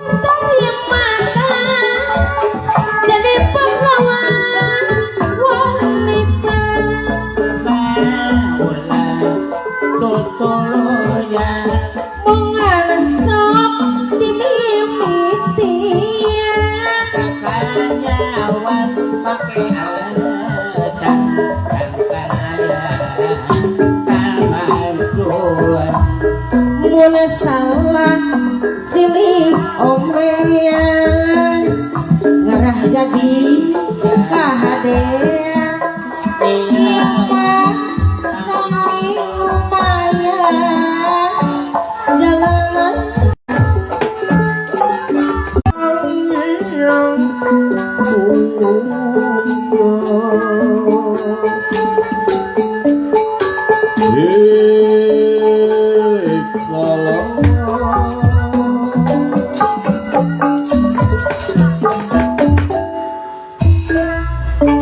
yang mata jadi pahlawan wanita. Totoloya Mengalesok dimimitian kanyawan pakai acan kaya kamarkuan mulai salah silih omeyan ngarah jadi kahadean imah kami lumayan jalanan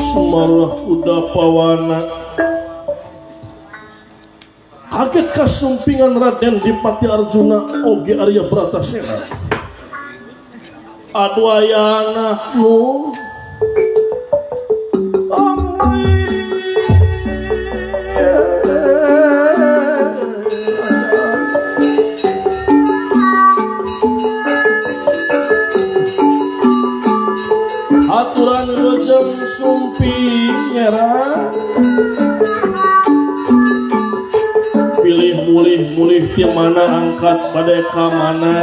Sumarah udah pawana kaget kasumpingan Raden Dipati Arjuna oge Arya Bratasena. Aduh aya anakmu aturan rejeng sumpi nyera pilih mulih ti mana angkat pada ka mana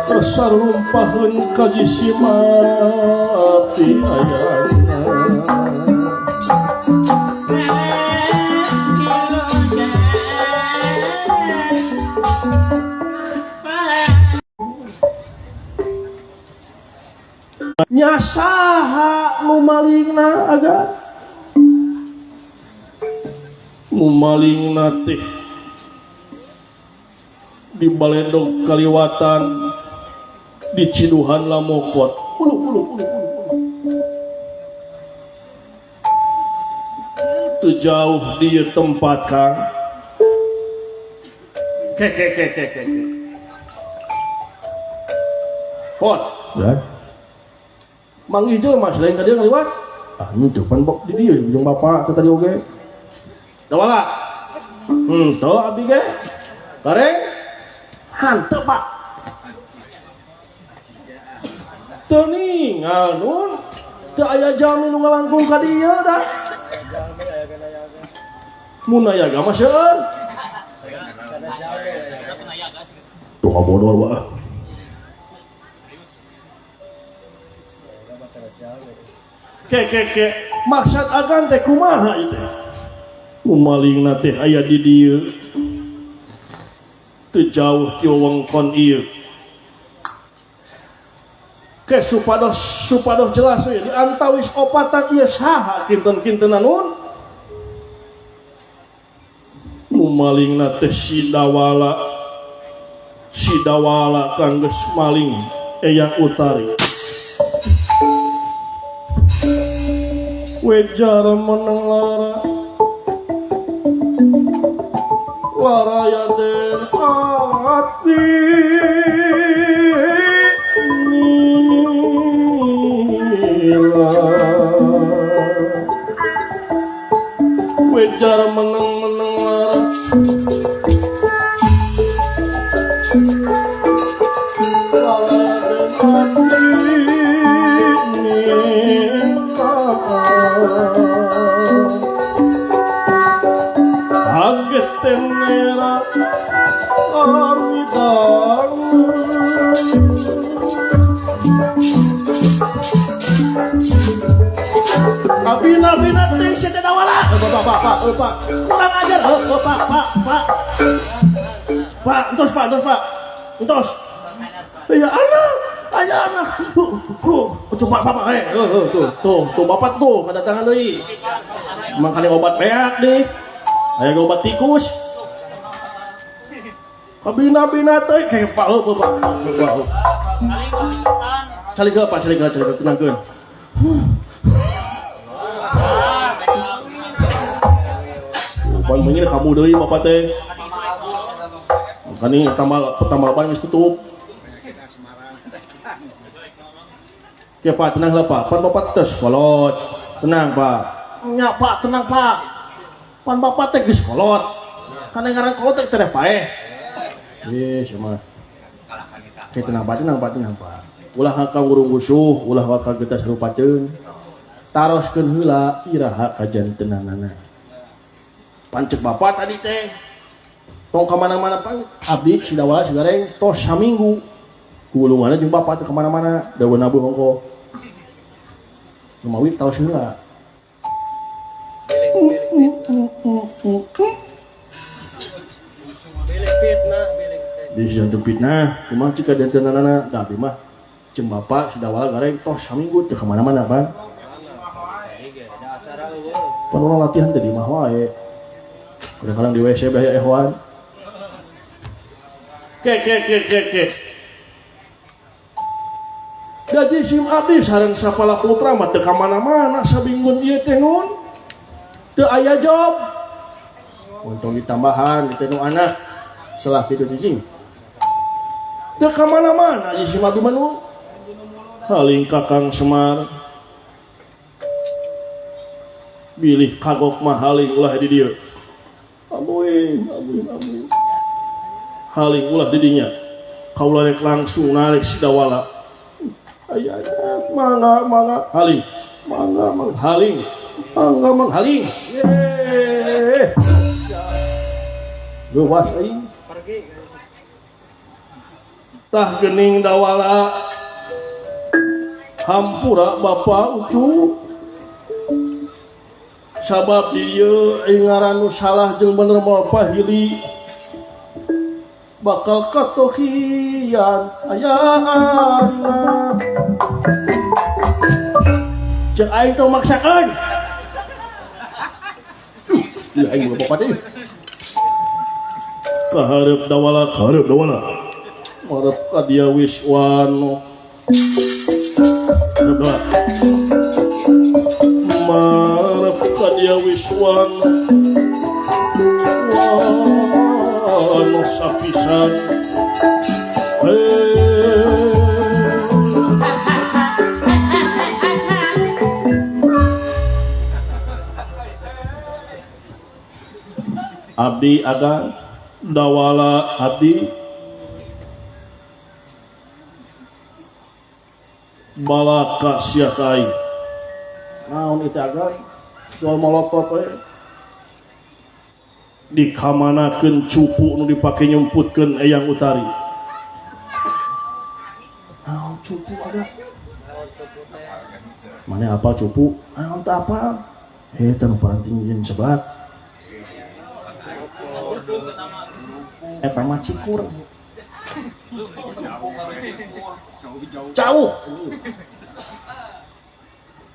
tersarumpaheun kaji simati ayana nyasaha nu malingna aga nu malingna teh di Baledog Kaliwatan di Ciduhan Lamokot teu jauh di tempat Kang ke Pot ya Mang Ijel mas lain tadi ngaliwat itu pan bok di dia jeung bapak tadi oge dawala teu abdi ge kareng hanteu pak teu ningal nun teu aya jami nu ngalangkung ka dieu dah mun aya ga mah seueur tuh bodor wae ke maksud agan teh kumaha ieu teh malingna teh aya di dieu teu jauh ti wewengkon ieu ke supados jelas we di antawis opatan ieu saha kinten-kintenan nun malingna teh si dawala kang geus maling eyang utari wejar meneng lara yaden ati nila wejar meneng lara Haget tenera arwidang Abina teh saya dawala Pak kurang ajar Pak entos ya anak tuh bapak tuh bapak tuh kedatangan deui makanya obat beak deh aya obat tikus kabina teh kayak pak caliga tenangkeun pan mungkin kamu deui bapak teh Kani tambal ban geus tutup. Ya Pak, tenang lah Pak. Pan Bapak tes kolot. Tenang Pak. Nya Pak, tenang Pak. Pan Bapak teh geus kolot. Kana ngaran kolot teh teh paeh. Sama. Oke, tenang Pak. Ulah ka ngurung gusuh, ulah ka getas rupateun. Taroskeun heula iraha ka janteunana. Pancek Bapak tadi teh. Tong ka mana-mana Pak. Abdi sidawala sigareng tos saminggu. Gulunganna jeung Bapak teh ka mana-mana. Daweun abu hongko. Lumawi taros heula. Di jantung fitnah, kumaha cika janteunana tapi mah jeung Bapak sidawala gareng tos saminggu teu ka mana-mana Pak. Pan urang latihan teh di mah wae. Kadang-kadang di WC bae ehwan. Ke. Jadi sim abdi sareng sapala putra mah teu ka mana-mana sabinggun ieu teh nun. Teu aya job. Untung ditambahan di nu anak setelah kitu cicing. Teu ka mana-mana ieu sim abdi mah nu. Haling Kakang Semar. Bilih kagok mah haling ulah di dieu. Amuin. Haling ulah di dinya. Kaula rek langsung narik sidawala. Aya mangga haling. Mangga haling. Ye. Luas aing. Tah geuning dawala. Hampura Bapak ucu. Sabab di dieu ngaran nu salah jeung bener moal pahili bakal katohian ayaanna cek aing teu maksakeun ieu aing boga Bapak teh kaharep dawala marep ka dia wiswano marep ka dia wiswano wano sapisan abdi ada dawala abdi balaka sia kai naon itu agan soal molotov dikamanakeun cupu nu dipake nyemputkeun eyang utari naon cupu agan mana apa cupu naon teh apa eta nu paranting jeung sebat eta mah cikur jauh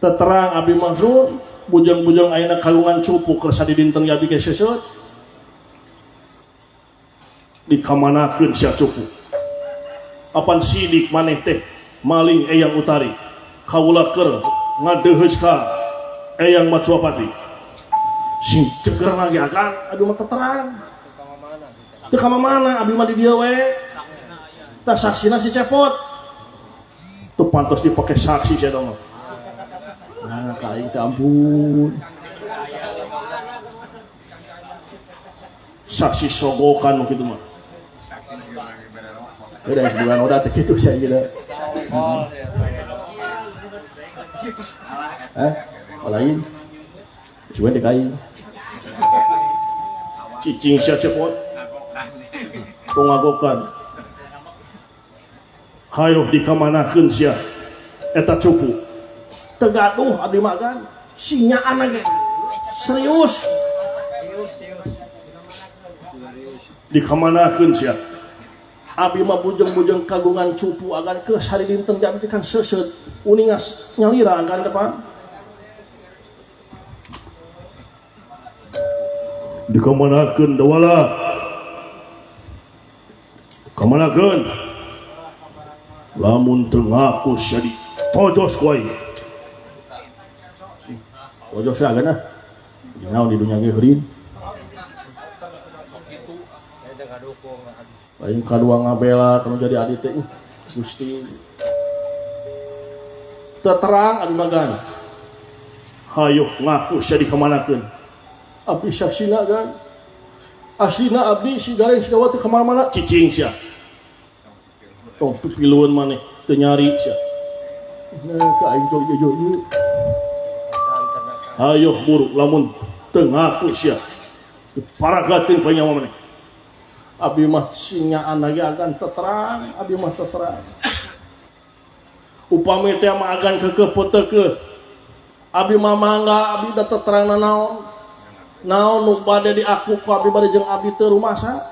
terang abdi maksud bujang-bujang ayeuna kalungan cupu kersa di dinten yabi ge seuseut dikamanakeun sia cupu apan sidik maneh teh maling eyang utari kaula keur ngadeuheus ka eyang Macuapati sing ceger lagi akan aduh mah terang teu ka mana abdi mah di dieu we tah saksina si cepot tuh pantos dipake saksi sia dong. Nah, kain ampun. Saksi sogokan gitu mah. Udah sebulan udah teh kitu sia gitu. Lain. Cuma dikain. Cicing sia cepot. Pengagokan. Hayo dikamanakeun sia eta cupu. Tegaduh abdi magan sinyaan ge serius dikamanakeun sia abdi mah bujeng-bujeng kagungan cupu agan ke sari dinten abdi kan seuseut uning nyalira agan depan dikamanakeun dawala kamanakeun lamun teu ngaku sia di tojos wae ojok saya agak naon di dunia ge heureun Aing kadua ngabela kalau jadi adi teh Gusti. Terang abdi magan. Hayo ngaku sia dikemanakeun. Abdi saksina gan. Aslina abdi si gareng si dawat teu kemana-mana cicing sia. Tong pipiluan maneh teu nyari sia. Nah ka aing coy jojo ieu. Hayo buruk lamun teu ngaku sia. Paragakeun panyawa maneh. Abi mah sinyaan lagi agan terang, abi mah terang. Upami teh mah agan kekeh poteukeun. Abi mah mangga, abi da terang naon. Naon nu bade diaku ku abi bade jeung abi teu rumasa.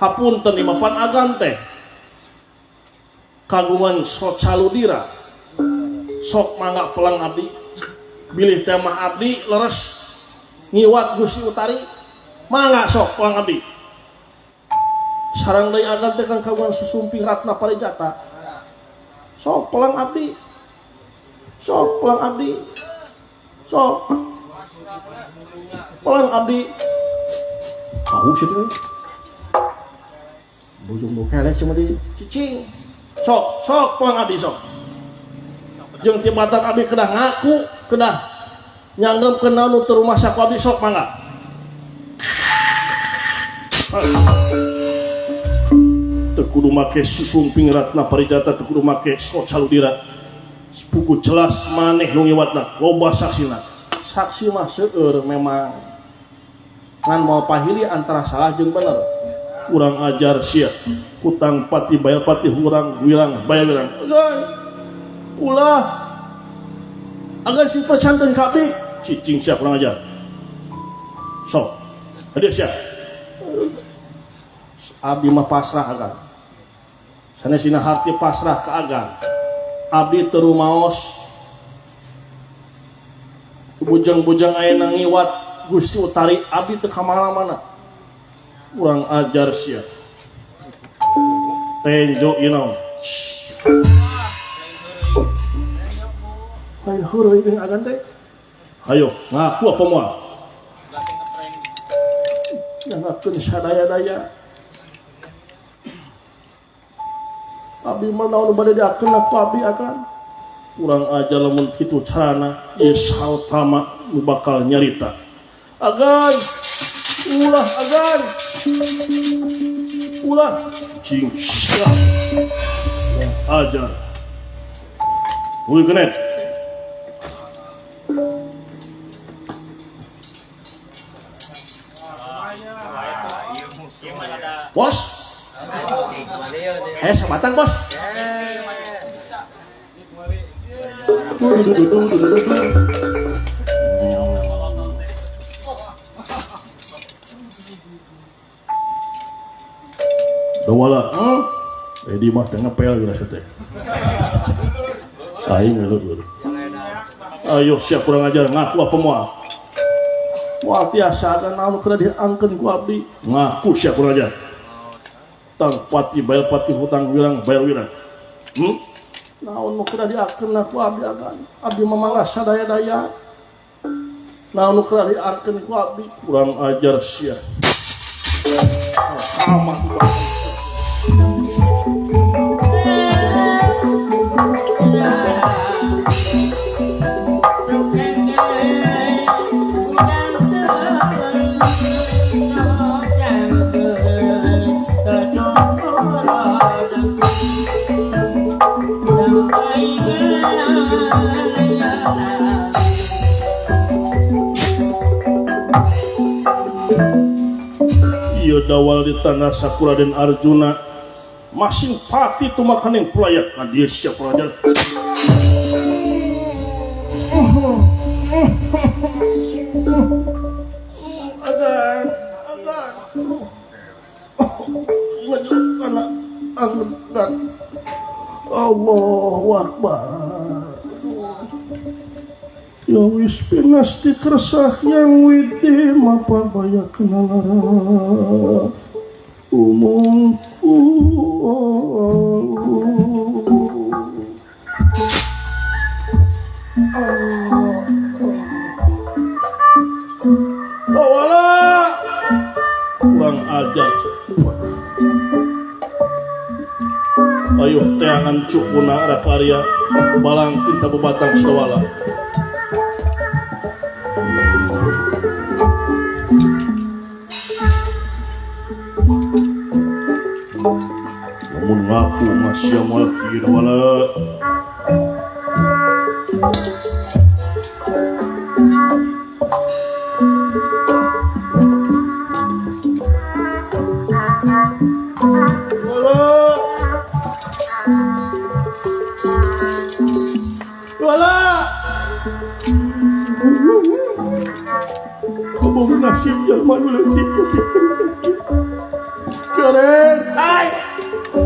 Hapunten imah pan agan teh. Kagungan sok caludira. Sok mangga pelang abdi. Bilih teh mah abdi leres ngiwat Gusti Utari. Mangga sok pelang abdi. Sareng deui agan teh kan kagungan susumping Ratna Parijata. Sok pelang abdi. Sok pelang abdi. Sok pelang abdi. Haus itu. Bujung nu kelek cuma di cicing. Sok pelang abdi sok. Jeung tibatan abdi kedah ngaku, kedah nyanggeukeun naon nu teu rumasa ku abdi sok mangga. Teu kudu make susumping Ratna Parijata, teu kudu make sok caludira. Puku jelas maneh nu ngiwatna loba saksina. Saksi mah seueur memang. Ngan mau pahili antara salah jeung bener. Urang ajar sia. Utang pati bayar pati urang wirang bayar wirang. Agan. Ulah. Agan si percanten ka abdi. Cicing sia kurang ajar. Sok. Hadir sia. Abdi mah pasrah agan. Sanesina hati pasrah ka agan. Abdi teu rumaos. Bujang-bujang ayeuna ngiwat Gusti Utari abdi teu kamana-mana. Urang ajar sia. Tenjo ieu naon? Hayu heureuy jeung agan teh. Hayo ngaku apa moal? Jangakeun sadaya-daya. Abdi mah naon bade diakeun ku abdi akan. Urang aja lamun kitu carana ieu sautama nu bakal nyarita. Agan. Ulah agan. Ulah cing sia. Ajar. Uli genet. Bos. Sabatan bos. Dawala, di mah tengah pel geus teh. Aing ngeuleuh. Ayo siap kurang ajar ngaku apa moal. Moal tiasa ada naon keur diangkeun ku abdi. Ngaku siap kurang ajar. Tang pati bayar pati hutang wirang bayar wirang. Naon nu keur diakeun ku abdi agan. Abdi mah mangga sadaya-daya. Naon nu keur diakeun ku abdi kurang ajar sia. Amat. Ieu dawal di tanah Sakura dan Arjuna masing pati tumakaning pelayak ka dieu sia pelajar. Agan. Ngecek kana anggetan. Allahu Akbar. Ya wis pinasti kersah yang widi mapabaya kenalara umumku. Wala kurang ajar. Ayo teangan cukuna ada karya balang tinta bebatang sawala. Namun ngaku masih amal kira wala. Wala. Kamu nasib Jerman ulang Gareng, ay,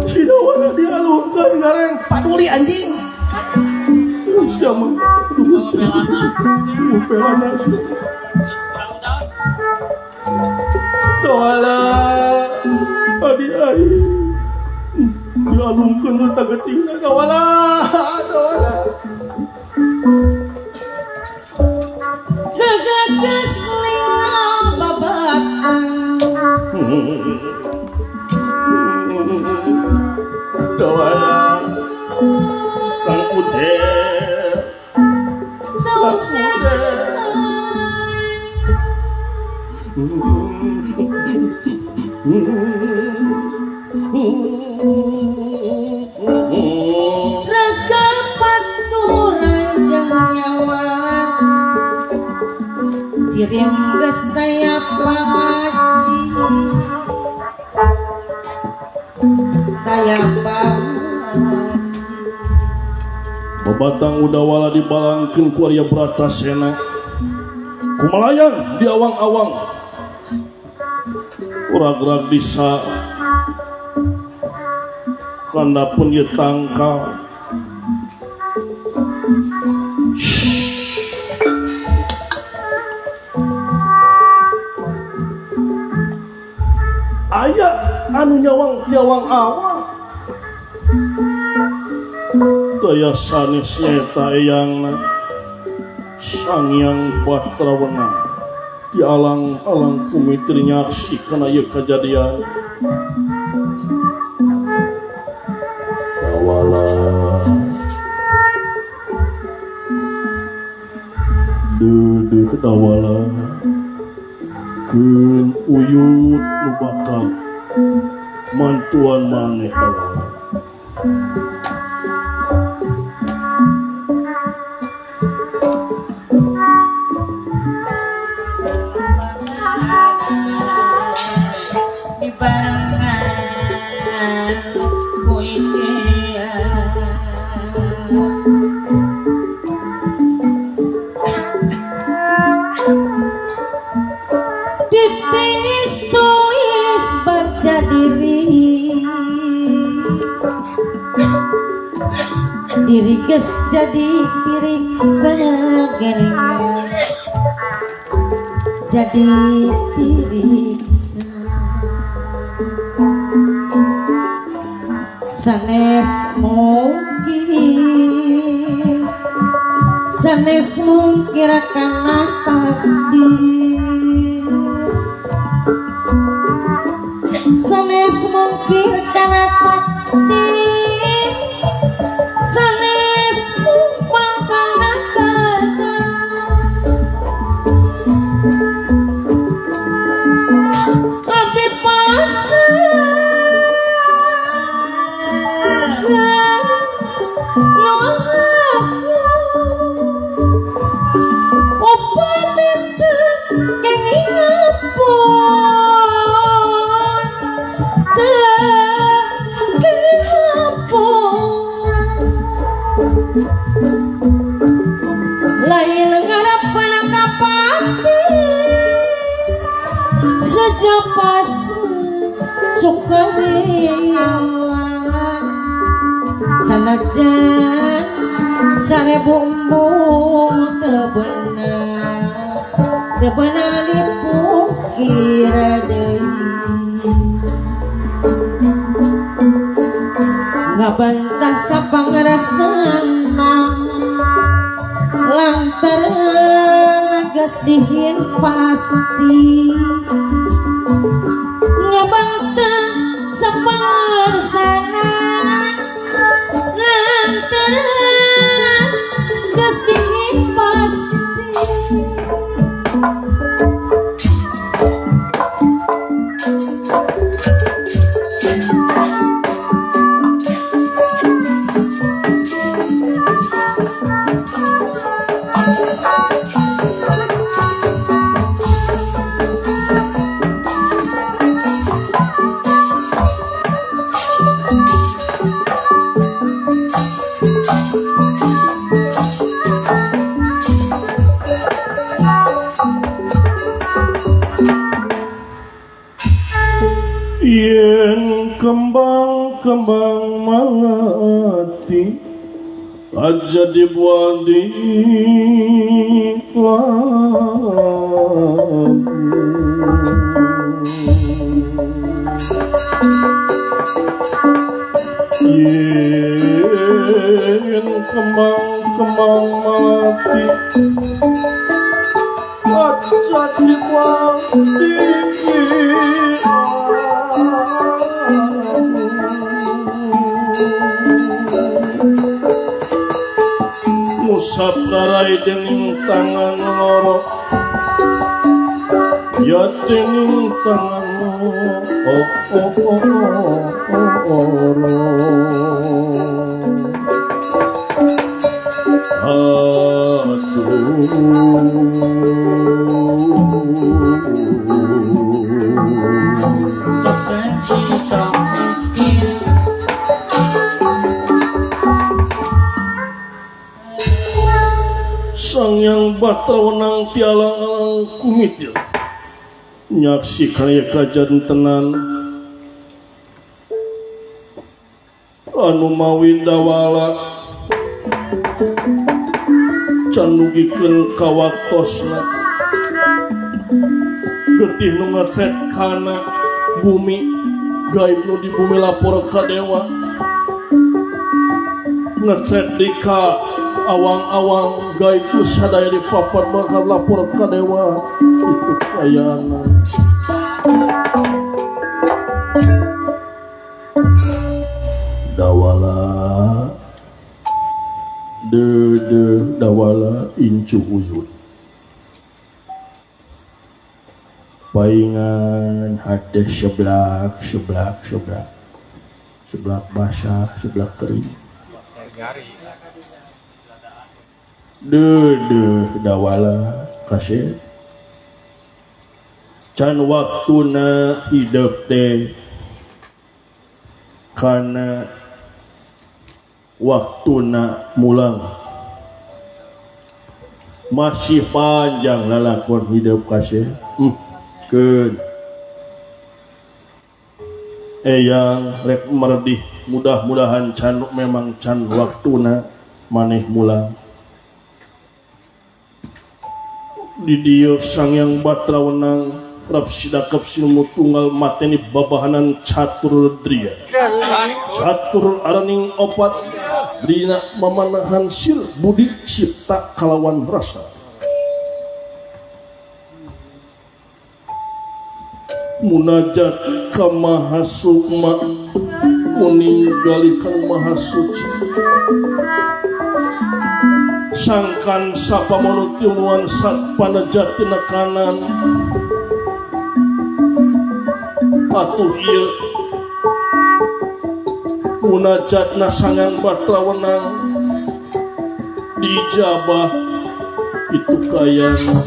sino wala dialungkan Gareng, paduli anjing. Siapa? Pelana. Wala, adi ay, dialungkan lu tagatingna wala, wala. Gagagas lingaw babatang Wala, kang ude, raga paturan jeung nyawa jirim geus daya pangaji daya pangaji Babatang udawala dibalangkeun ku Arya Bratasena kumalayang di awang-awang urag-urag disa kanda pun ieu tangkal aya anu nyawang tiawang awang daya sanes nyata eyangna Sangyang Batrawana di alang-alang kumitri nyaksi kana ieu kajadian kawala duduh kedawala keun uyut nu bakal mantuan maneh kawala di barengan ku titinis tuis baca diri geus jadi diriksa geringan jadi diriksa sanes mungkin kana takdir sanes mungkin kana takdir sanes mungkin kana kadang tapi lain ngarap kana kapati sejapas suka dewa sanajan sare bumbu teu beunang dipukir deui ngabantah sapangrasana lantaran geus dihin pasti ngabantah sapangrasana Yen kembang-kembang mati aja dibuat di yen kembang-kembang mati aja dibuat di musab narai dening tangan loro ya dening tangan Sang yang batrawenang tialang-alang kumitil nyaksi kaya kajantenan anu mawi dawala can nugikeun kawaktosna getih nu ngecek kana bumi gaib nu di bumi lapor ka dewa ngecek di ka awang-awang gaib nu sadaya di papat bakal lapor ka dewa itu kayana dawala de dawala incu uyut paingan hade seblak basah seblak kering de dawala kasih can waktuna hidup teh kana waktuna mulang masih panjang lalakon hidup kasih keun eyang rek merdih mudah-mudahan can memang can waktuna maneh mulang di dieu sang yang batrawenang rapsidakap silmu tunggal mateni babahanan catur dria catur araning opat dina mamanahan sir budi cipta kalawan rasa munajat ka maha sukma meninggali kang maha suci sangkan sapa monotiunuan sat panajatina kanan atuh ieu munajat nasangan batrawenang dijabah itu kayana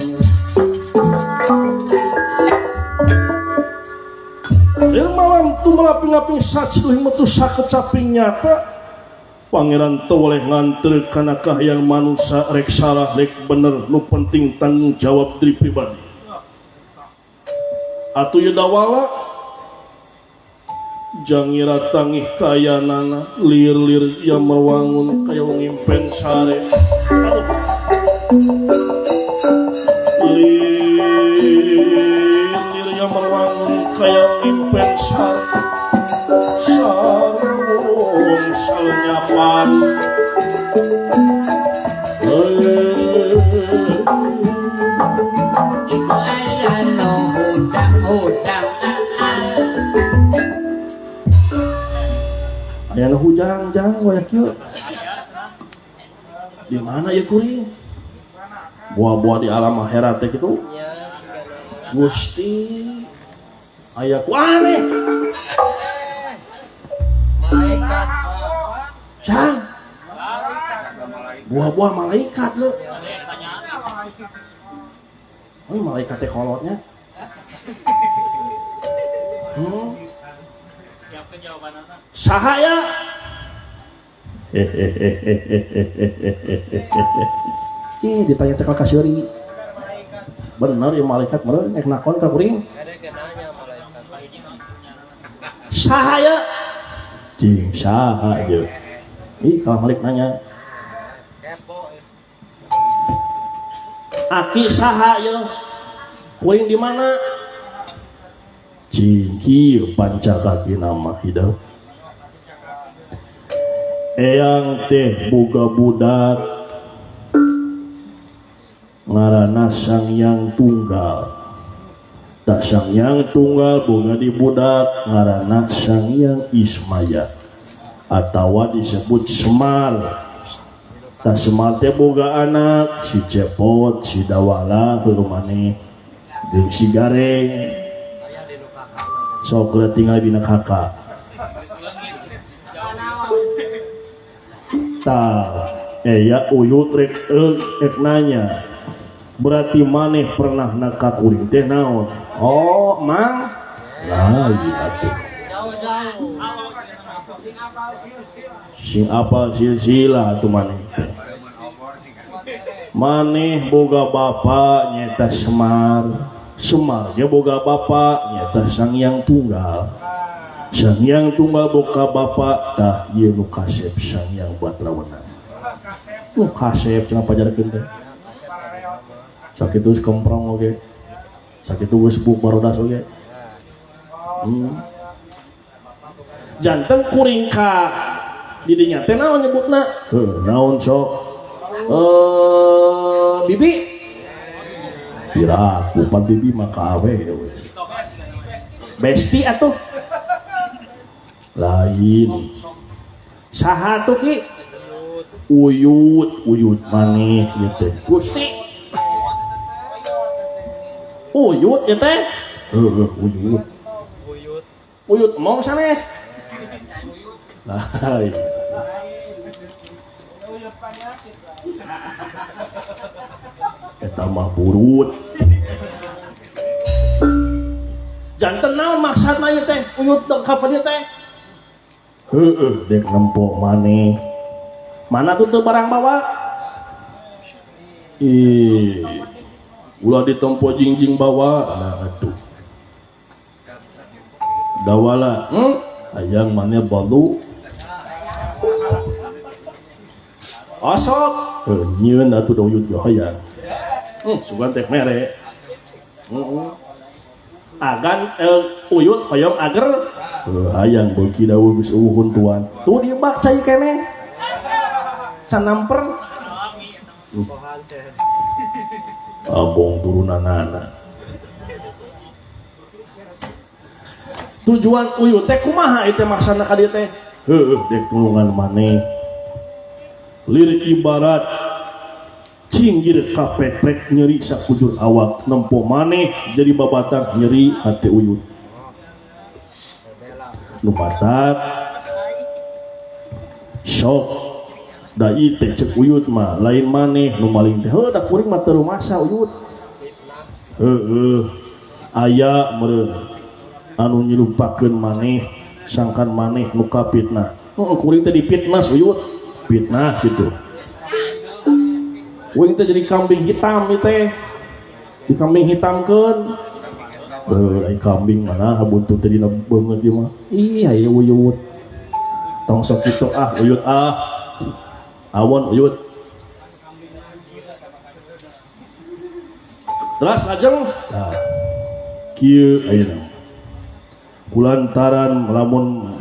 ilmawan tumalaping-laping saciluh metu sakecaping nyata Pangeran teu oleh nganter kana kahayang manusia rek salah rek bener nu penting tanggung jawab diri pribadi atuh ieu dawala jangira tangih kayanana lir-lir yang mewangun kaya ngimpen sare lir yang mewangun kaya ngimpen sare sarung salnyapan ayana hujang-jang wayak yuk di mana ya kuring buah-buah di alam akhirat teh kitu Gusti aya kuane malaikat cang buah-buah malaikat lo malaikat teh kolotnya Sahaya. Ih, ditanya cekal kasyuri. Bener ya malaikat meureun ek nakon ka kuring. Sahaya. Cing saha ieu. Ih, kalau Malik nanya. Aki saha ieu? Kuring di mana? Cing kieu pancakaki nama hidup. Eyang teh boga budak ngaranna Sangyang Tunggal. Tak Sangyang Tunggal boga di budak ngaranna Sangyang Ismaya atawa disebut Semar. Tak Semar teh boga anak si Cepot, si Dawala, heureum maneh jeung si Gareng. Sok tinggal dina kakak. Ya uyut rek nanya berarti maneh pernah naka kuring teh naon? Oh mang lain atuh sing apal silsilah atuh maneh maneh boga bapa nyata Semar ge boga bapa nyata Sangyang Tunggal. Sangyang Tunggal boga bapa tah ieu nu kasep Sangyang Batrawana. Kasep cenah pajarkeun teh. Sakitu geus komprong oge. Sakitu geus buk barodas oge. Janten kuring ka di dinya teh naon nyebutna? Naon sok? Bibi. Piraku pan bibi maka awe. Besti atuh. Lain. Saha tuh ki? Uyut maneh gitu. Gusti. Uyut ya teh? Uyut. Uyut mong sanes. Lain. Eta mah burut. Janten naon maksudna ieu teh? Uyut dong ka dieu teh? Dek nempok maneh. Mana tuh barang bawa? Ulah ditempo jingjing bawa. Nah atuh. Dawala, hayang maneh balu. Asok. Nyieun atuh da uyut ge hayang. Sugan teh mere. Agan uyut hoyong ager. Hayang beuki dawu geus uhun tuan. Tuh dibak cai keneh. Can namper. Abong turunanana. Tujuan uyut teh kumaha ieu teh maksana ka dieu teh? Dek tulungan maneh. Lir ibarat cinggir kapek-pek nyeri sakujur awak nempo maneh jadi babatang nyeri hati uyut. Nu batak sok dai teh cek uyut mah lain maneh nu maling teh da kuring mah teu rumasa uyut. Aya meureun anu nyelupakeun maneh sangkan maneh nu kapitnah. Kuring teh dipitnah uyut. Fitnah gitu. Kuring teh jadi kambing hitam ieu teh. Di kambing hitamkeun. Ai kambing mana buntut teh dina beungeut ieu mah. Ih aya uyut. Tong sok kitu uyut Awon uyut. Terus ajeng. Nah. Kieu ayeuna. Kulantaran lamun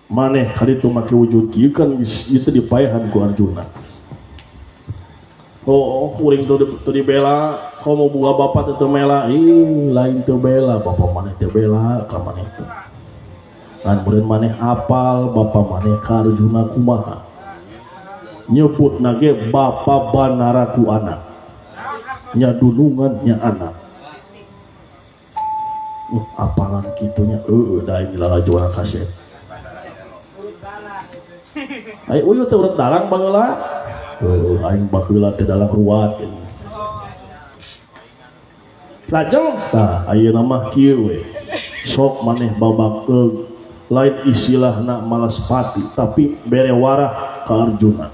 maneh kaditu make wujud kieu kan itu dipaehan ku Arjuna. Kuring teu dibela, komo boga bapa teu mela. Lain teu bela, bapa maneh teu bela ka maneh teh. Lan meureun maneh apal bapa maneh ka Arjuna kumaha. Nyebutna ge bapa banara ku anak. Nya dunungan nya anak. Apalan kitunya da ini lah juara kaset. Ai uyut teh urut dalang bageula. Aing bageula teh dalang ruwat. Lajeng tah ayeuna mah kieu we. Sok maneh babak lain istilahna Malaspati tapi bere warah ka Arjuna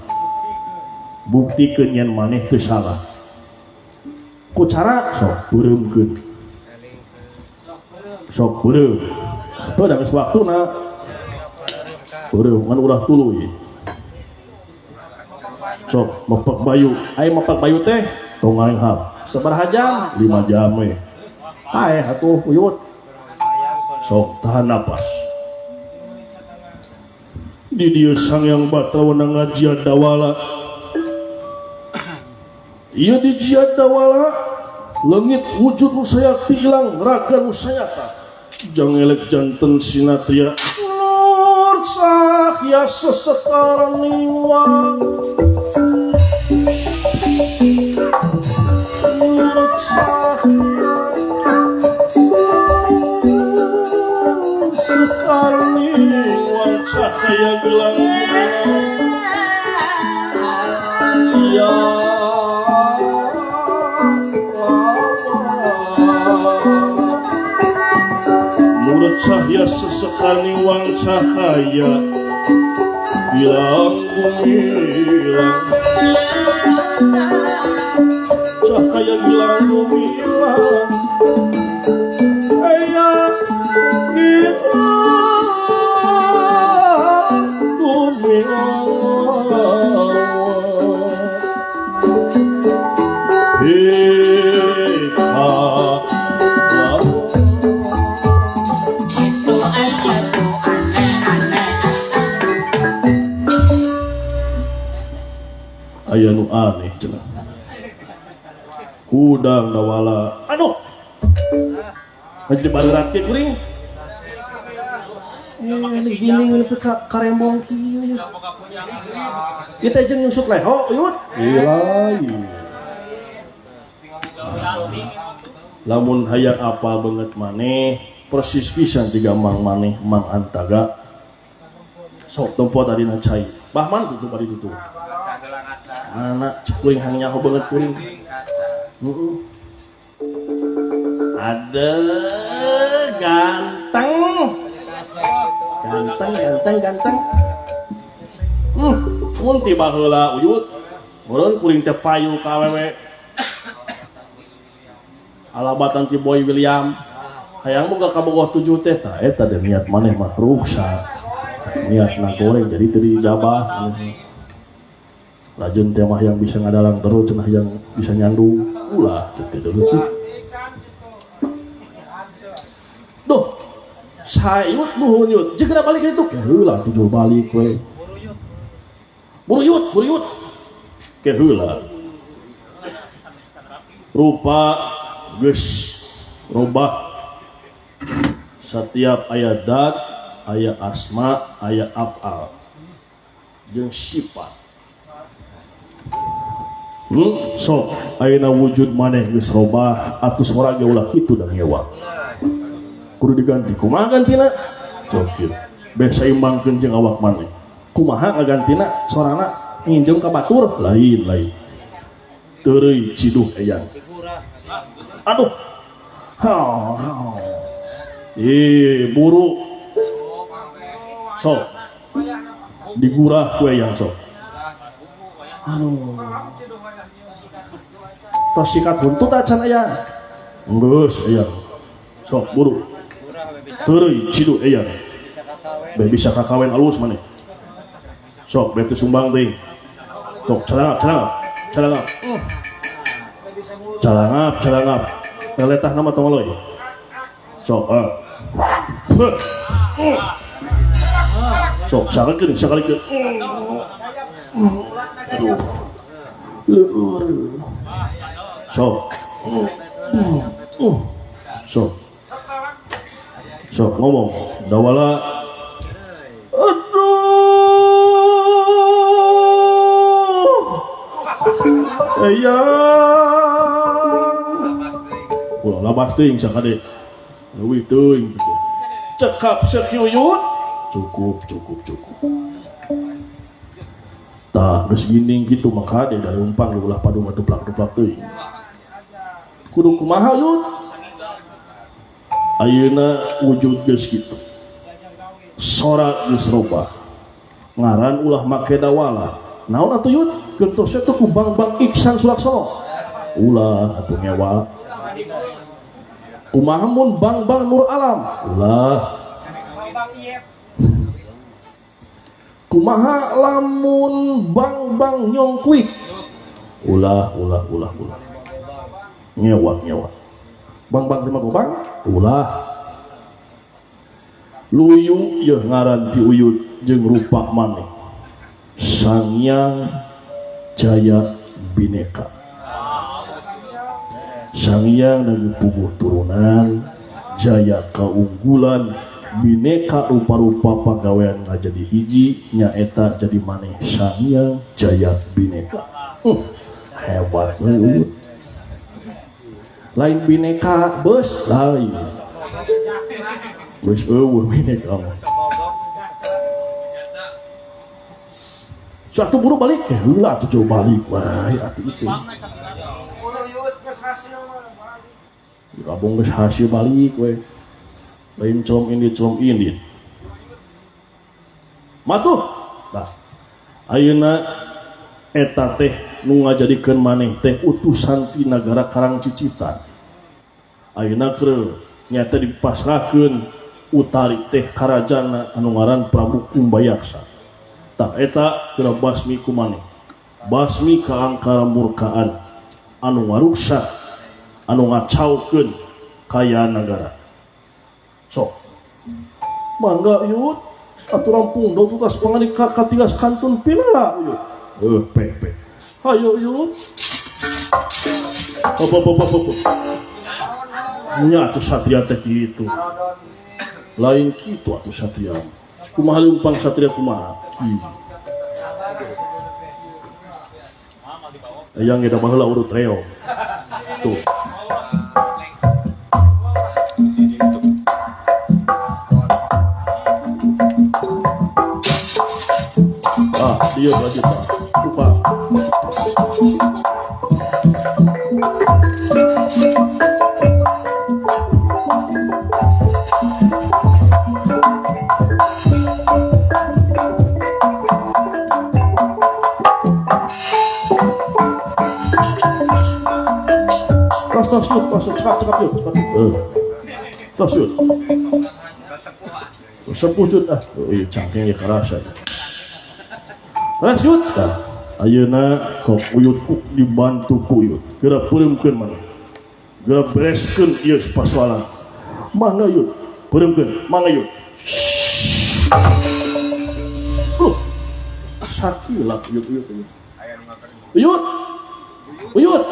buktikeun yen maneh teu salah ku cara sok beureumkeun sok beureum atuh da geus waktuna beureum ngan ulah tuluy sok mepek bayu aya mepek bayu teh tong ngarenghap sabaraha jam 5 jam we ae atuh uyut sok tahan napas di dieu Sangyang Batrawana ngajiadawala ieu di jiadawala leungit wujud nu sayati ilang raga nu sayata jang elek janten sinatria nur sahya sesekar niwang nur sahya sesekar niwang cahaya gelang ya Nur cahaya sesekali wang cahaya hilang hilang cahaya hilang hilang ayah aya nu aneh cenah udang dawala aduh aja barurat ke kuring gini ngeup ka karembong kieu kita jeung nyusut leho yut ilai lamun hayang apal banget maneh persis pisan ti gampang maneh Mang Antaga sok tempo tadi na cai bahman tutup tadi tutup anak kuring hang nyaho banget kuring ada ganteng mun ti baheula uyut meureun kuring teh payu ka awewe alabatan ti Boy William hayang boga ka bogoh 7 teh tah eta teh niat maneh mah ruksa niat na goreng jadi teu dijabah lajeng teh mah yang bisa ngadalang terus cenah yang bisa nyandung ulah teu lucu duh sayut nuhun yut jeung kada balik itu ke heula tujuh balik we buru yut ke heula rupa geus robah setiap aya dat aya asma aya afal jeung sifat sok ayeuna wujud maneh geus robah atus ora ge ulah kitu da ngewa kudu diganti kumaha gantina sok kieu beh saimbangkeun jeung awak maneh kumaha ngagantina sorana nginjem ka batur lain teureui ciduh eyang aduh buru sok digurah ku eyang sok tos sikat buntut acan aya geus aya sok buru teureui cidu aya beh bisa kakawen alus maneh sok beh teu sumbang teuing sok calangap teletah nama tongoloy sok sok sakalikeun aduh sok ngomong dawala aduh ulah labas teuing sakade leuwih teuing cekap sekiuyut cukup tah geus ginding kitu maka de dari umpang ulah padu mah duplak-duplak teuing kudu kumaha yut ayeuna wujud geus kitu Sora geus robah. Ngaran ulah make dawala. Naon atuh yud? Gentosnya tuh ku Bang Iksan Sulaksono. Ulah atuh ngewa. Kumaha mun Bang Nur Alam. Ulah. Kumaha lamun Bang Nyongkwik. Ulah. Ngewa. Bang terima gobang. Ulah. Luyu yeuh ngaran ti uyut jeung rupa maneh. Sangyang Jaya Bineka. Sangyang dan puguh turunan, Jaya kaunggulan, Bineka rupa-rupa pagawean ngajadi hiji nyaeta jadi maneh Sangyang Jaya Bineka. Hebat uyut. Lain Bineka bos lain. Bos Bineka. Suatu buru balik ya, lah tuh coba balik, wah, atuh itu. Gabung geus hasil balik, we. Lain com ini. Matuh, nah, ayeuna eta teh nu ngajadikeun maneh teh utusan ti nagara Karang Cicitan. Ayeuna keur nyata dipasrahkeun utari teh karajana anu ngaran Prabu Kumbayaksa. Tak eta kira basmi kumane, basmi kaangkara murkaan anu ngaruksak, anu ngacaukeun kaya negara. Sok, mangga yud, atuh rampung do tutas pangani katigas kantun pinara yud. Pe. Hayo yud. Apa. Nya atuh satria teh kitu. Lain kitu atuh satria. Kumaha leumpang satria kumaha? Yang kita baheula urut reo. Tuh. Dia lanjut Pak. Lupa. Cekap yuk. Tas yuk. Sepuh cut ah. Cangkengnya kerasa. Tas yuk. Ayeuna kok uyut dibantu ku uyut. Geura peureumkeun maneh. Geura bereskeun ieu pasoalan. Mangga yut. Peureumkeun. Mangga yut. Sakila uyut. Uyut.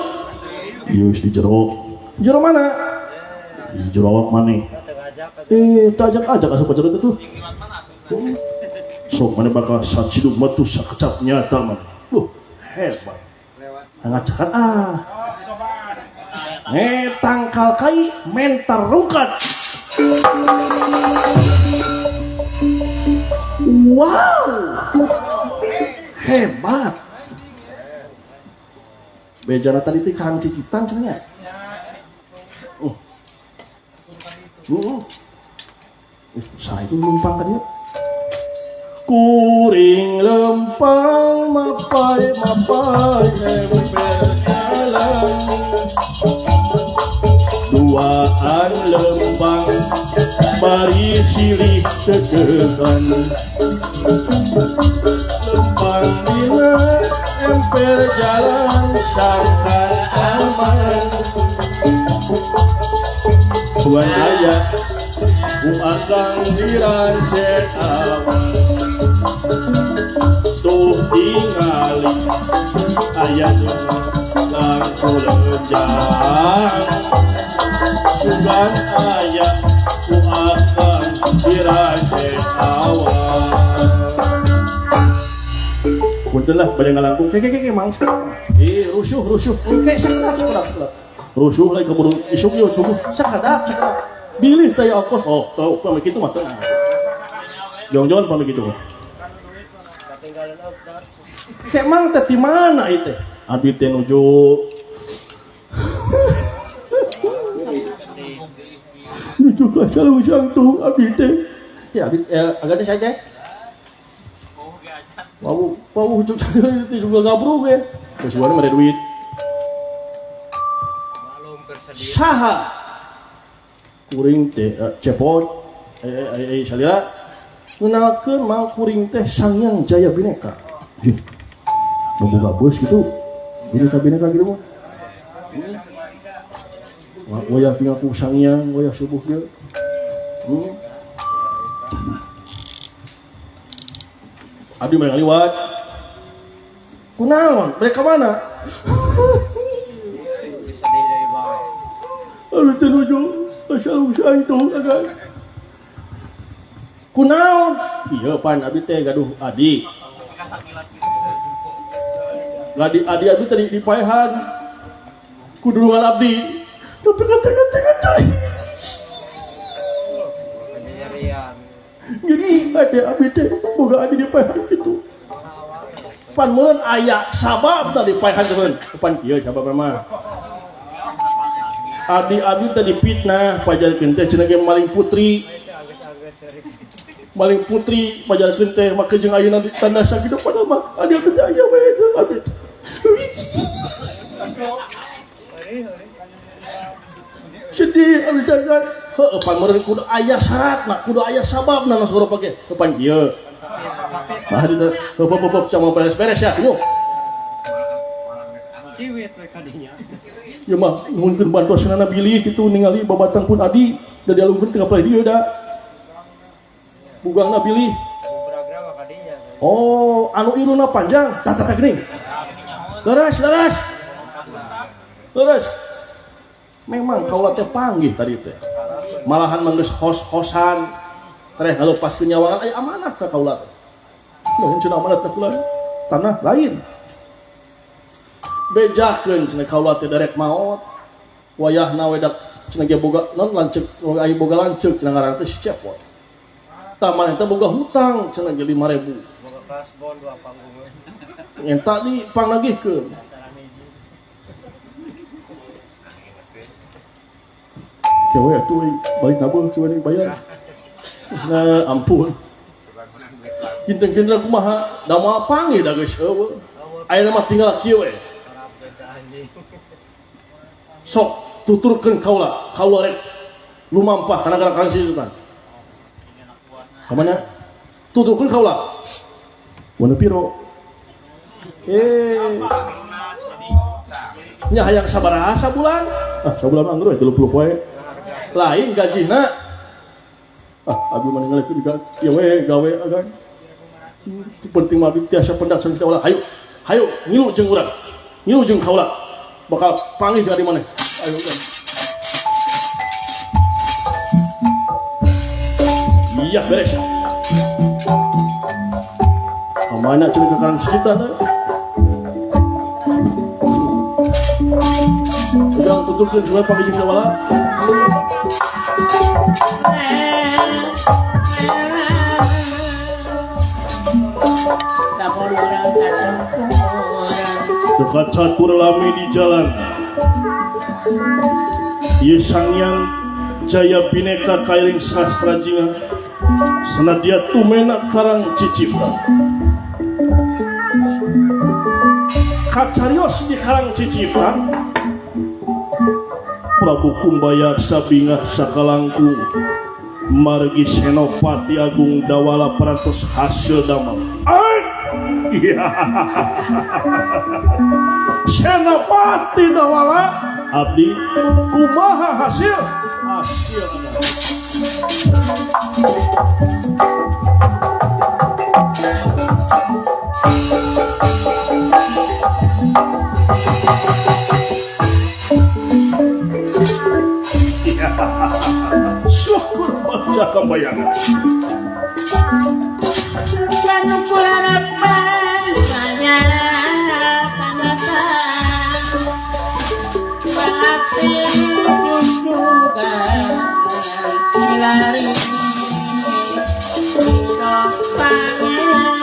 Yus di jero. Jero mana? Di jero awak maneh. Tajak asup ka jero itu. Sok maneh bakal sacidug matu sakecap nyata maneh. Hebat. Ngacakan tangkal kai mentar rungkat. Wow. Hebat. Bejana tadi teh Karang Cicitan cenah. Saya itu lumpang kan dia. Kuring lempang mapai ember jalan. Duaan lempang bari silih tegegan. Lempang dina ember jalan sangkan aman. Tuan ayah ku akan dirancet awan. Tuh tingali ayah lang kulenjang. Sugan ayah ku akan dirancet awan. Punten lah pada ngalangkung keke mangsa. Rusuh. Engke sakadap. Rusuh lagi keburu isuk yuk subuh sakadap. Bilih teh ongkos. Oh, tahu pamit kitu mah tenang. Jong-jong pamit kitu. Kayak mang teh di mana itu? Abi teh nuju ka Salu Jantung abi teh Ya, agak saya cek. Mau cuk itu juga gabruk ya. Kesuara mere duit. Saha kuring teh cepot salira ngenalkeun mang kuring teh Sangyang Jaya Bineka. Boga bos gitu. Bineka gitu mah. Wayah pingaku Sangyang, wayah subuh dia. Abdi mereka liwat. Kunaon? Mereka mana? Aduh tenuju, asal-usah itu agak. Kunaon? Iya pan abdi teh gaduh adi. Adi tadi di paehan. Kudulungan abdi. Tapi kata. Jadi ada abdi teh boga adi di paehan gitu. Pan meureun aya sabab dari paehan teman. Pan kieu sabab mah. Abdi tadi fitnah pajarkeun teh cenah ge maling putri pajarkeun teh make jeung ayeuna di tanda sakitu padahal mah adi teh aya we abdi. Sedih abdi jangan heueuh pan meureun kudu aya syaratna, kudu aya sababna nu suruh pake pan kieu. Nah itu heup sama beres-beres ya yuk. Ciwit we kadinya. Ya mah nuhunkeun bantuan bilih kitu ningali babatang pun adi da dialungkeun teu kapal dieu da. Bugangna bilih. Oh, anu iruna panjang, tata geuning. Leres. Memang kaula teh panggih tadi teh. Malahan manggeus hos-hosan. Tereh ngalupaskeun nyawa aya amanat ka kaula. Nuhun cenah amanat ka kula. Tanah lain. Bejakeun cenah kaula teh derek maot. Wayahna we dak cenah ge boga naon lanceuk, aya boga lanceuk cenah ngaranna teh si Cepot. Taman eta boga hutang cenah ge 5.000. Boga kasbon 2 panggung. Eta di panagihkeun. Kewe atuh balik nabung cuman bayar. Nah, ampun. Kinten-kinten kumaha da moal panggih da geus eueuh. Ayeuna mah tinggal kieu we. Sok tuturkeun kaula rek lumampah kana gara-gara situ kan. Kamana? Tuturkeun kaula. Wana piro? Nya hayang sabaraha sabulan? Sabulan anggur 30 poe. Lain gajina. Abi mah ningali juga ieu we gawe agan. Penting mah abdi tiasa pendak sareng kita ulah. Hayu ngilu jeung urang. Ngilu jeung kaula. Bakal panggih jadi mana? Ayo kan. Iya beres. Kamana cenah ka karang cita teh? Jangan tutupkeun juga panggih jeung sawala. Dekat catur lami di jalan. Ieu Sangyang Jaya Bineka kairing sastra jinga sanadia tumena karang cicipta. Kacarios di karang cicipta Prabu Kumbaya sabingah sakalangkung margi Senopati Agung Dawala parantos hasil damel. Senopati Dawala abdi kumaha hasil syukur baca kambayangan Panukulan bangkanya tanasa Bakti jujugan Hilari Hidup pangeran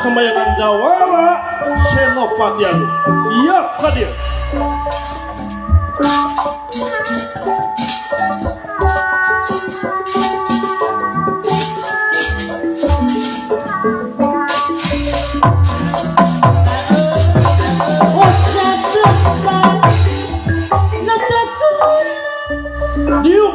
kembayangan Jawara Senopati Agung. Iya hadir. Diuk.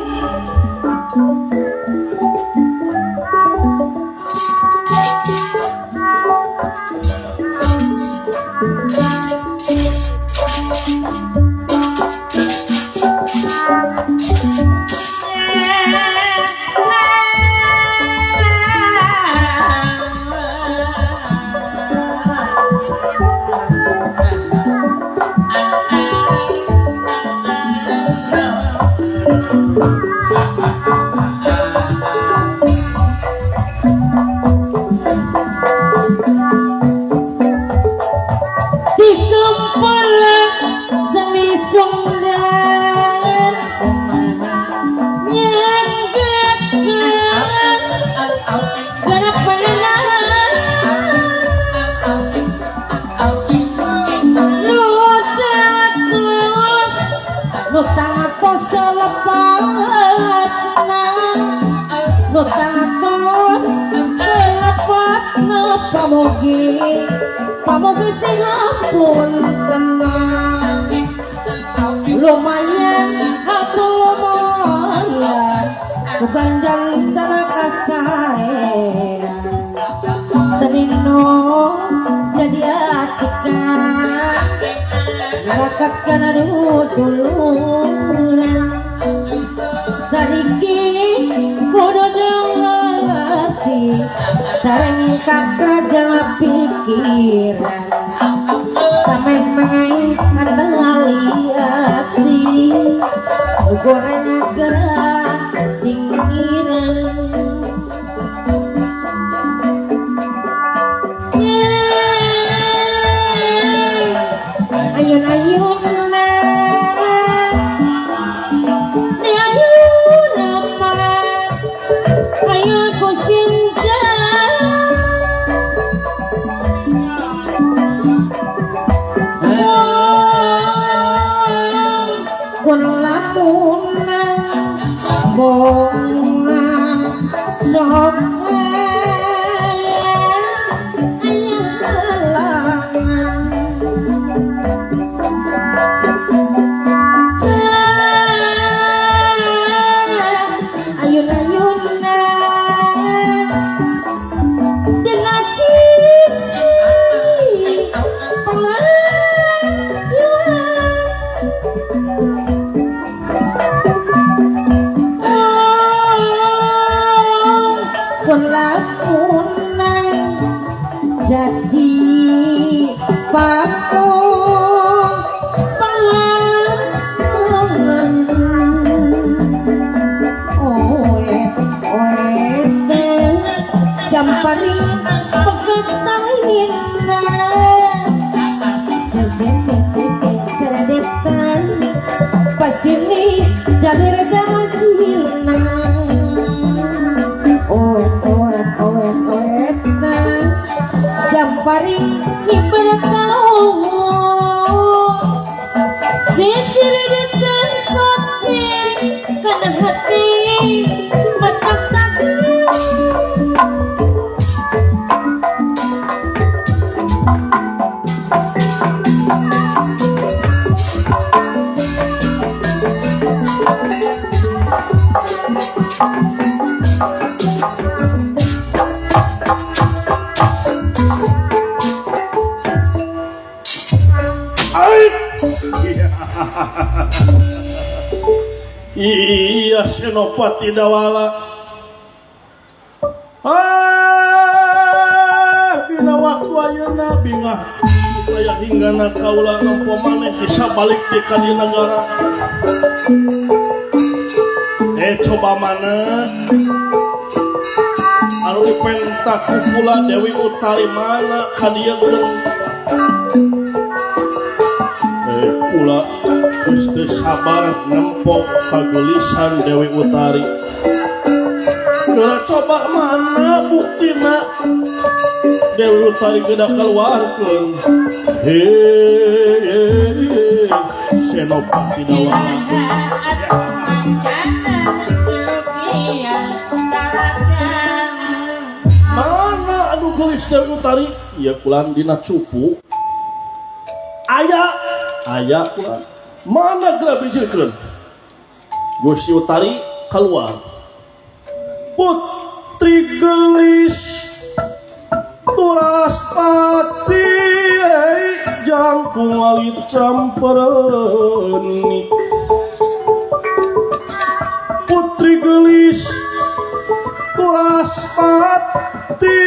Pamogi sing ampun tenang lumayan aku lumayan bukan jantan kasai senino jadi atikan rakat kana duluran sariki bodoh jawati sareng kakak jangan pikiran sampai mengaitkan aliasi goreng gerak singkiran ayun-ayun jadi patung pangan jam paling pegetahin ceredetan pasini jadi reda majina jampari ibarat kau sisir dan sotin karena hati batang tadi iya Senopati Dawala bina waktu ayeuna bingah supaya hingga kaula nampo maneh bisa balik di kadi negara coba mana anu dipentak kula Dewi Utari mana kadieun pula Gusti sabar nempo kagulisan Dewi Utari. Geura coba mana buktina Dewi Utari kedah keluarkeun. Hei, Senopati Dawala. Mana anu geus Dewi Utari? Ieu kulan dina cupu. Aya kulan. Mana geura bijilkeun? Gusti Utari keluar. Putri gelis Turaspati jangkung alit campereuni. Putri gelis Turaspati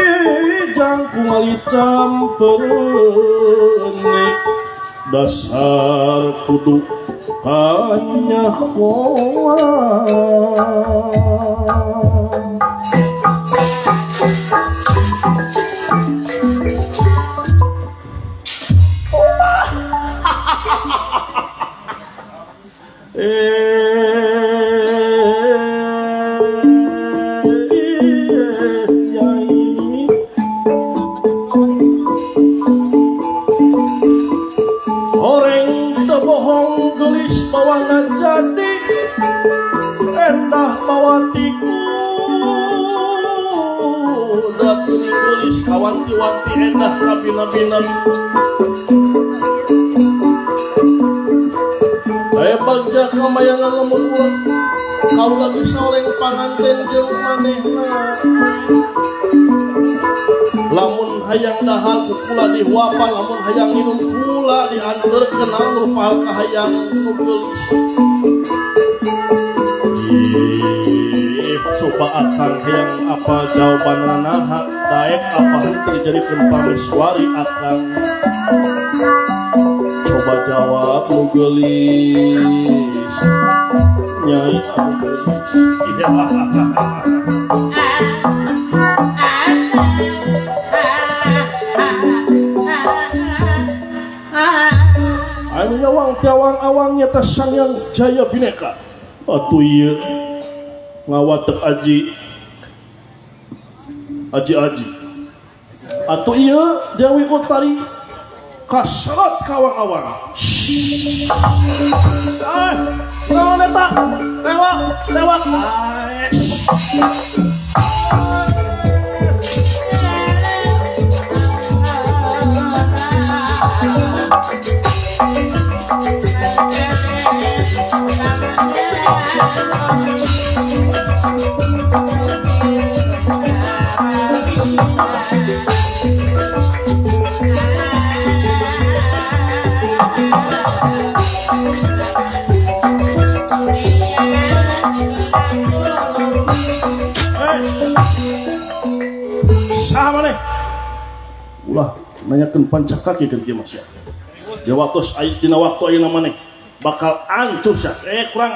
jangkung alit campereuni. Dasar kudu kanyahoan. Horeng tebohong gelis bawangan jadi endah bawatiku datun gelis kawanti-wanti endah kabina-bina. Bagja kamayangan lamun ulah kau lagi soleng panganten jeung manehna. Lamun hayang dahar ku kula dihuapan, lamun hayang minum kula diandeurkeun anu pal kahayang nu geulis. Coba akang hayang apal jawabanna naha daek apahan terjadikeun pameswari akang. Coba jawab nu geulis Nyai anu geulis. Anu nyawang tiawang awangnya teh Sangyang Jaya Bineka. Atuh ieu ngawatek aji. Atuh ieu Dewi Utari kasrat kawang-awang. Naon eta? Lewat. Sama nih. Ulah nanyakeun pancakaki keur kieu Mas. Jawatos aya dina waktu ayeuna maneh bakal ancur sia. Kurang.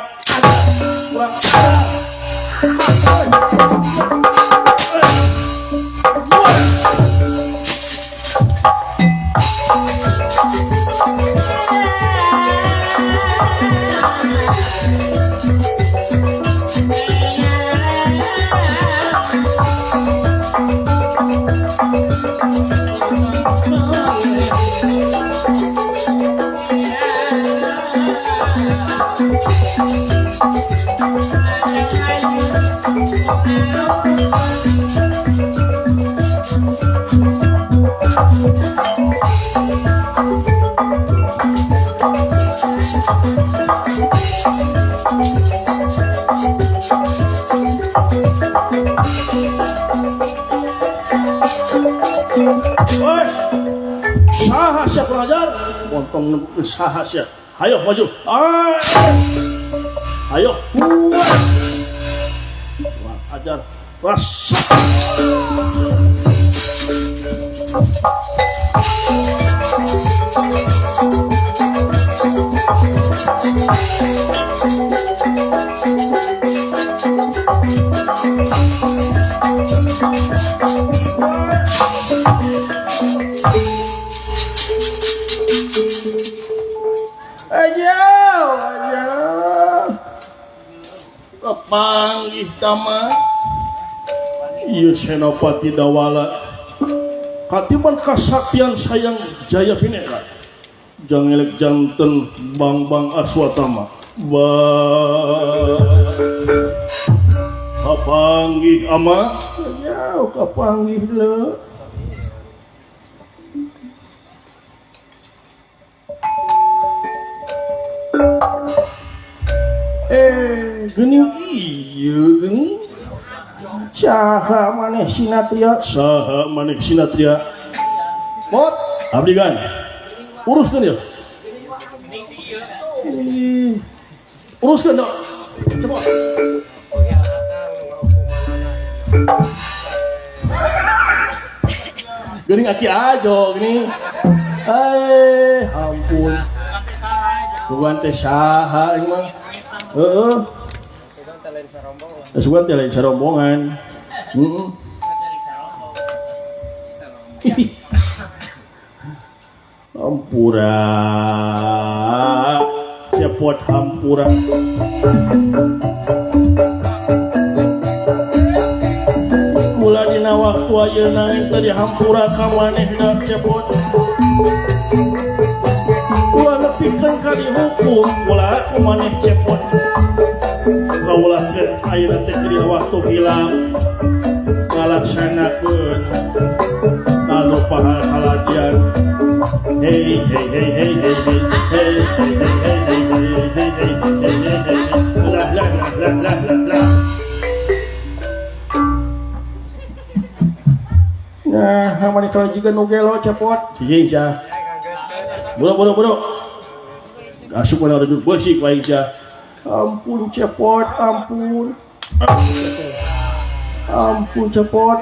Saha sia pelajar? Montong nempukeun saha sia. Hayo maju. Ayo. Wah, ajar. Ras. Panggih tama ieu Senopati Dawala katiban kasaktian sayang Jaya Pineka jangelek janten Bang Aswatama kapanggih ama ya kapanggih le geuning ieu geuning saha maneh sinatria mot abdi kan uruskeun ya uruskeun dong coba geuning aki ajo geuning ampun bukan teh saha aing mah sugan teh lain sarombongan hampura cepot hampura kula dina waktu ayeuna teh dihampura ka manehna cepot kula nepikeun ka dihukum kula ku maneh cepot kaulah ayeuna teh dina waktu hilang ngalaksanakeun anu pahaladian hey hey hey hey hey hey hey hey hey lah nah hamani kalau juga nugelo cepot sih cah buru asup wana redu beusik wae cah ampun cepot ampun cepot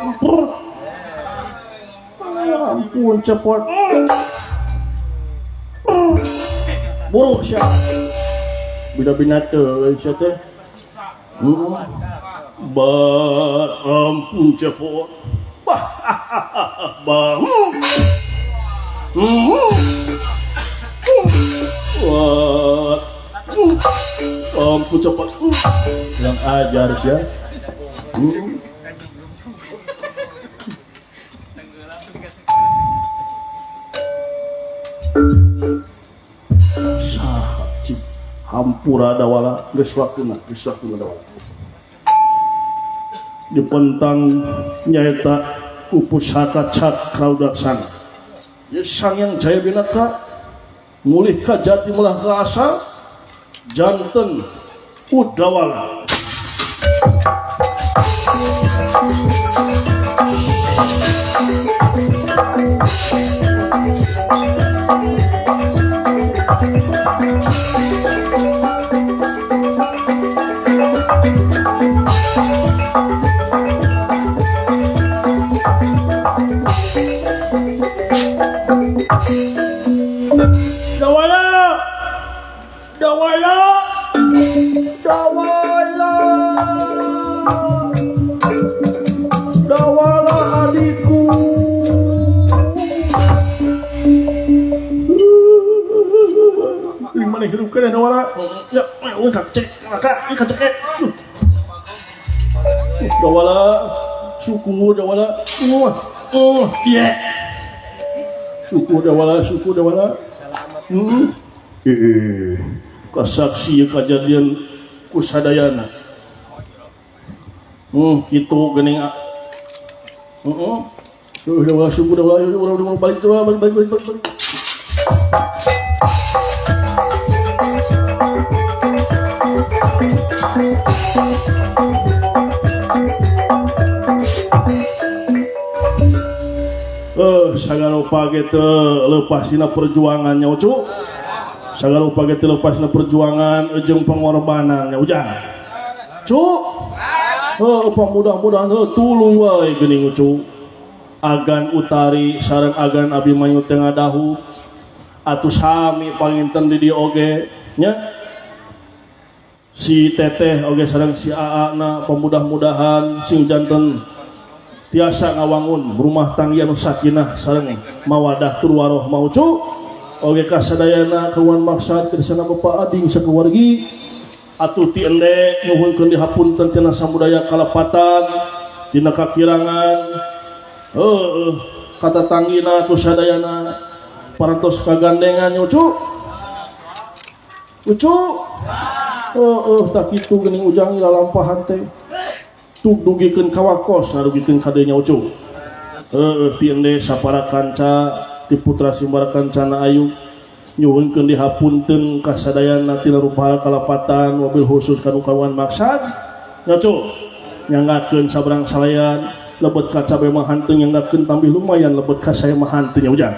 ampun cepot buruk sia bina-bina teh sia teh ampun cepot bang ampun cepot yang ajar sia hampura dawala geus waktuna dawala dipentang nyaeta ku pusaka cakraudaksana ye Sangyang Jaya Pineka mulih ka jati melah ka asal janten udawala Dawala adikku mana hidup kena Dawala ya kacek Dawala suku Dawala iya suku Dawala kasaksi kejadian kusadayana gitu geuning Dawala suku Dawala balik sagala gitu lepasina perjuangannya ucu sagala gitu lepasina perjuangan jeung pengorbanannya ujang mudah-mudahan tuluy wae geuning ucu agan utari sareng agan Abimanyu tengah dahu atuh sami panginten di dieu oge nya si teteh oge sareng si aa na pemudah-mudahan sing janten tiasa ngawangun rumah tangga anu sakinah sareng mawadah tur warohmah ucu oge kasadayana kawan maksad kersana Bapak Ading sakeluargi atuh ti ende nyuhunkeun dihapunten tina samudaya kalapatan tina kakirangan kata tanggina ku sadayana parantos kagandengan ucu tak kitu geuning ujang lalampahan teh tug dugikeun ka wakos narugikeun ka dieu nya ucu ti ende sapara kanca ti putra simbara kancana ayu nyuhunkeun dihapunten ka sadayana tina rupaha kalapatan wabil khusus kanu kawan maksad nyocu nyanggakeun sabrang salayan lebet ka cabe mahanteu nyanggakeun tambih lumayan lebet ka saya mahanteu nya ujang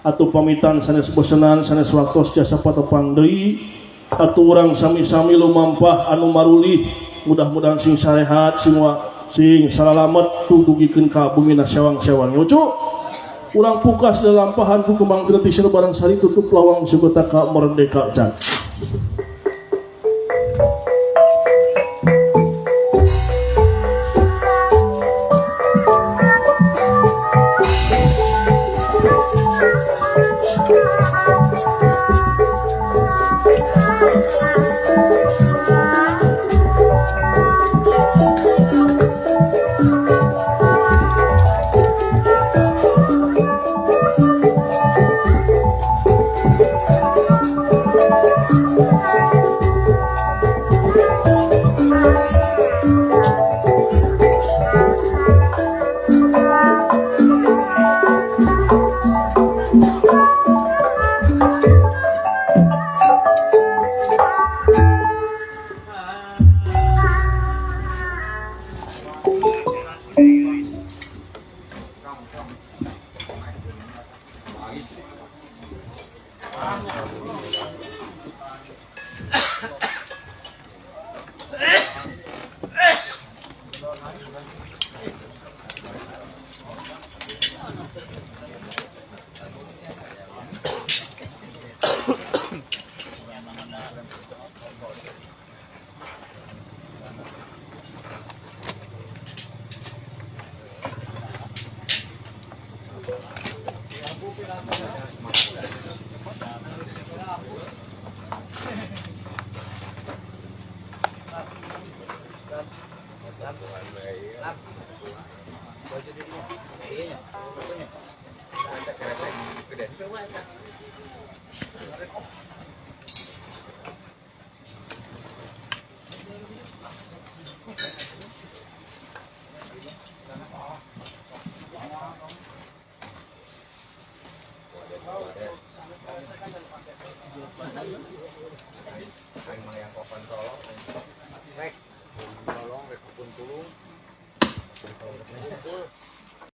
atuh pamitan sanes bosenan sanes waktos jasa patepang deui atuh urang sami-sami lumampah anu marulih mudah-mudahan sing sarehat sing salalamet dugikeun ka bumina sewang-sewang nyocu urang pukas lalampahan ku kembang gratis barang sari tutup lawang subeta ka merdeka can